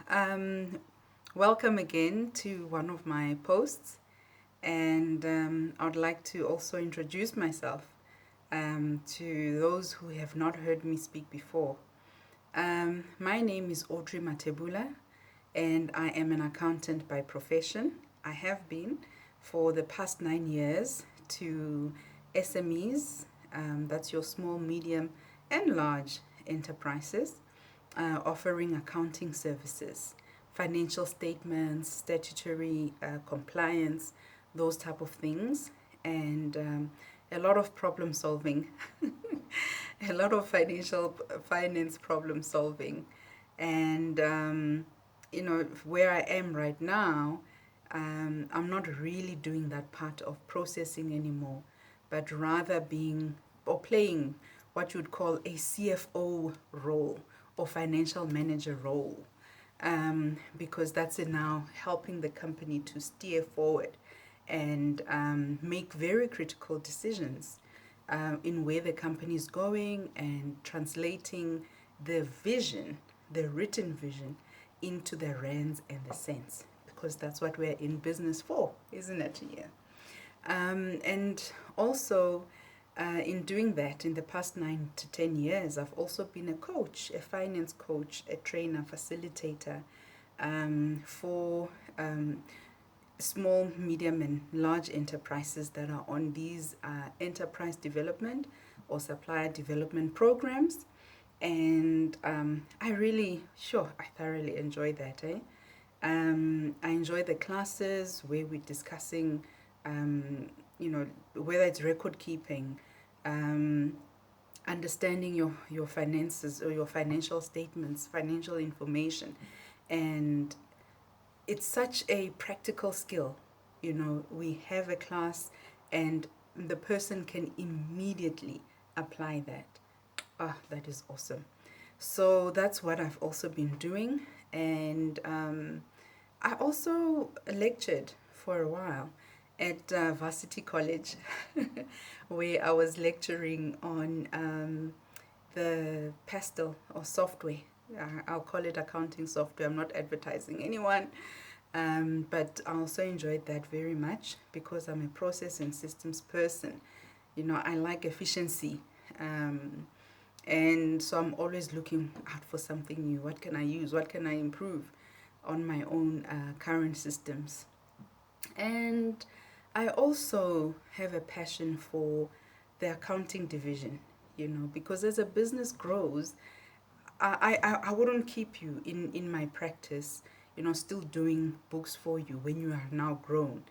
Um, Welcome again to one of my posts, and I'd like to also introduce myself to those who have not heard me speak before. My name is Audrey Matebula, and I am an accountant by profession. I have been for the past 9 years to SMEs, that's your small, medium, and large enterprises, offering accounting services, financial statements, statutory compliance, those type of things, and a lot of problem solving, a lot of finance problem solving, and where I am right now, I'm not really doing that part of processing anymore, but rather being or playing what you would call a CFO role or financial manager role, because that's now helping the company to steer forward and make very critical decisions in where the company is going and translating the vision, the written vision, into the rands and the cents, because that's what we're in business for, isn't it? Yeah. And also, in doing that, in the past 9 to 10 years, I've also been a coach, a finance coach, a trainer, facilitator for small, medium, and large enterprises that are on these enterprise development or supplier development programs. And I thoroughly enjoy that. I enjoy the classes where we're discussing, whether it's record keeping, um, understanding your finances or your financial statements, financial information. And it's such a practical skill. We have a class and the person can immediately apply that. That is awesome. So that's what I've also been doing. And I also lectured for a while at Varsity College, where I was lecturing on the pastel or software. I'll call it accounting software. I'm not advertising anyone. But I also enjoyed that very much because I'm a process and systems person. I like efficiency. And so I'm always looking out for something new. What can I use? What can I improve on my own current systems? And I also have a passion for the accounting division, because as a business grows, I wouldn't keep you in my practice, still doing books for you when you are now grown.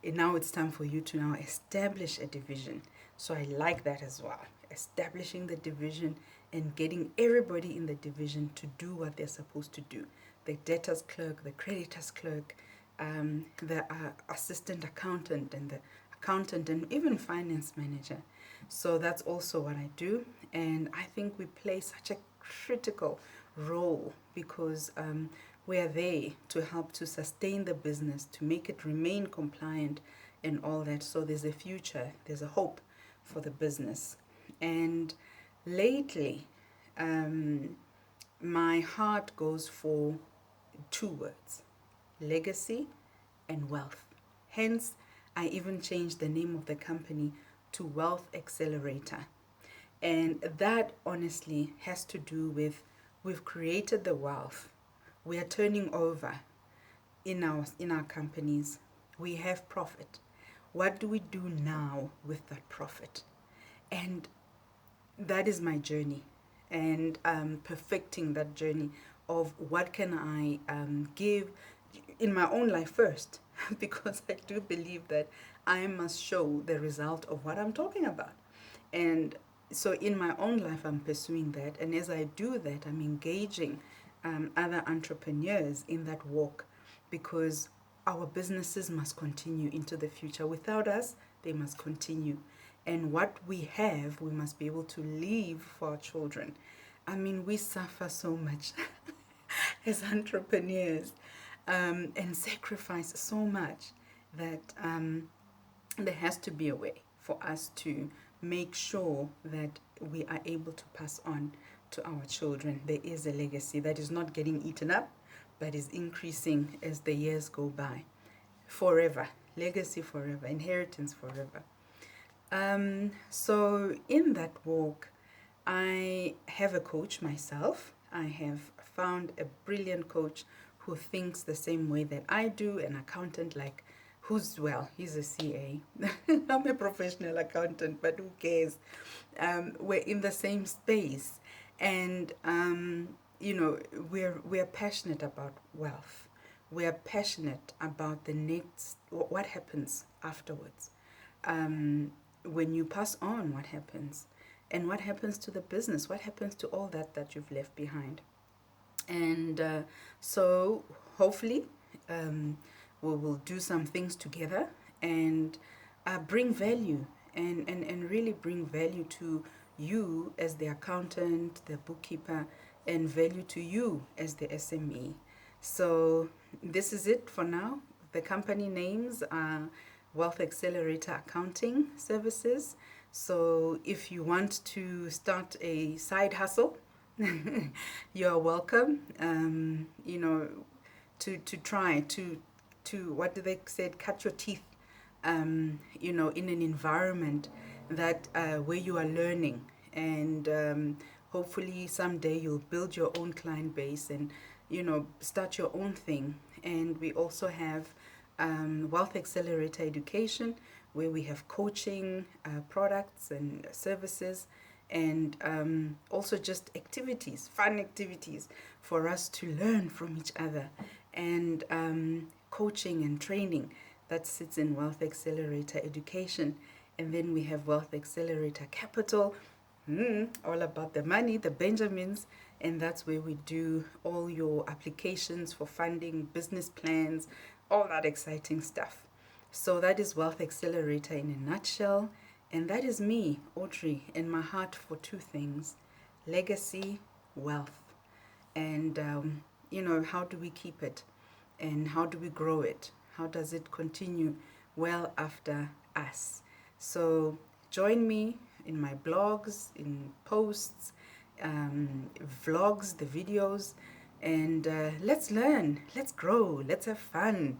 And now it's time for you to now establish a division. So I like that as well. Establishing the division and getting everybody in the division to do what they're supposed to do. The debtors clerk, the creditors clerk, the assistant accountant, and the accountant, and even finance manager. So that's also what I do. And I think we play such a critical role because we are there to help to sustain the business, to make it remain compliant and all that. So there's a future, there's a hope for the business. And lately, my heart goes for two words: legacy and wealth. Hence, I even changed the name of the company to Wealth Accelerator. And that honestly has to do with we've created the wealth. We are turning over in our companies. We have profit. What do we do now with that profit? And that is my journey, and perfecting that journey of what can I give in my own life first, because I do believe that I must show the result of what I'm talking about. And so in my own life, I'm pursuing that. And as I do that, I'm engaging other entrepreneurs in that walk, because our businesses must continue into the future. Without us, they must continue. And what we have, we must be able to leave for our children. I mean, we suffer so much as entrepreneurs, and sacrifice so much that there has to be a way for us to make sure that we are able to pass on to our children. There is a legacy that is not getting eaten up, that is increasing as the years go by. Forever. Legacy forever. Inheritance forever. So in that walk, I have a coach myself. I have found a brilliant coach who thinks the same way that I do, an accountant like he's a CA. I'm a professional accountant, but who cares? We're in the same space, and we're passionate about wealth. We're passionate about the next, what happens afterwards. When you pass on, what happens? And what happens to the business? What happens to all that you've left behind? And so hopefully we will do some things together and bring value and really bring value to you as the accountant, the bookkeeper, and value to you as the SME. So this is it for now. The company names are Wealth Accelerator Accounting Services. So if you want to start a side hustle, you're welcome. To try to what do they said? Cut your teeth. In an environment that where you are learning, and hopefully someday you'll build your own client base and start your own thing. And we also have Wealth Accelerator Education, where we have coaching products and services, and also just activities, fun activities for us to learn from each other, and coaching and training that sits in Wealth Accelerator Education. And then we have Wealth Accelerator Capital, all about the money, the Benjamins, and that's where we do all your applications for funding, business plans, all that exciting stuff. So that is Wealth Accelerator in a nutshell. And that is me, Audrey, in my heart for two things: legacy, wealth. And, how do we keep it? And how do we grow it? How does it continue well after us? So join me in my blogs, in posts, vlogs, the videos, and let's learn, let's grow, let's have fun.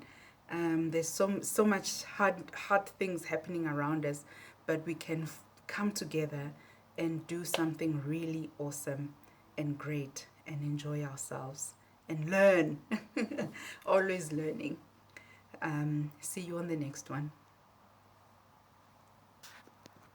There's so much hard things happening around us, but we can come together and do something really awesome and great and enjoy ourselves and learn. Always learning. See you on the next one.